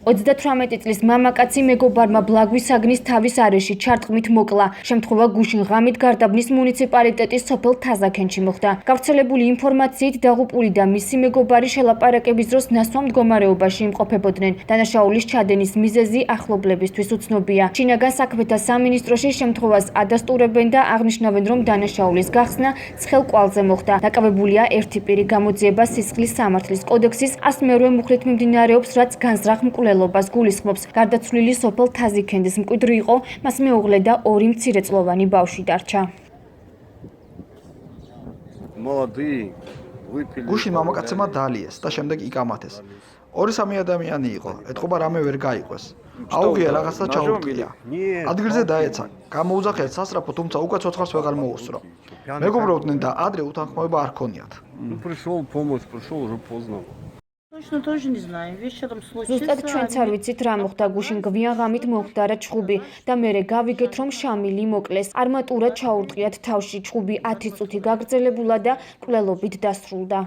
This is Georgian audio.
38 წლის მამაკაცი მეგობარმა ბლაგვის საგნის თავის არეში ჩარტყმით მოკლა. შემთხვევა გუშინ ღამით გარდაბნის მუნიციპალიტეტის სოფელ თაზაქენში მოხდა. გავრცელებული ინფორმაციით დაღუპული და მისი მეგობარი შელაპარაკების დროს ნასვამ მდგომარეობაში იმყოფებოდნენ. დანაშაულის ჩადენის მიზეზი ახლობლებისთვის უცნობია. შინაგან საქმეთა სამინისტროში შემთხვევას ადასტურებენ და აღნიშნავენ, რომ დანაშაულის გახსნა ცხელ კვალზე მოხდა. დაკავებულია ერთი პირი. გამოძიება სისხლის სამართლის კოდექსის 102 მუხლით მიმდინარეობს, რაც განზრახ მკვლელობას გულისხმობს. გარდაცვლილი სოფელ თაზიქენდის მკვიდრი იყო, მას მეუღლე და 2 მცირეწლოვანი ბავშვი დარჩა. გუშინ მამაკაცმა დაალიეს და შემდეგ იკამათეს. 2-3 ადამიანი იყო, ეთყობა რამე ვერ გაიყვეს. აუღია რაღაცა ჩაუტყია. ადგილზე დაეცა. გამოუძახეს სასწრაფო, თუმცა უკვე ცოცხალს ვეღარ მოუსწრო. მეგობრობდნენ და ადრე უთანხმოება არ ჰქონიათ. ზუსტად ჩვენც არ ვიცით რა მოხდა. გუშინ გვიან ღამით მომხდარა ჩხუბი და მერე გავიგეთ, რომ შამილი მოკლეს. არმატურა ჩაურტყიათ თავში. ჩხუბი 10 წუთი გაგრძელებულა და მკვლელობით დასრულდა.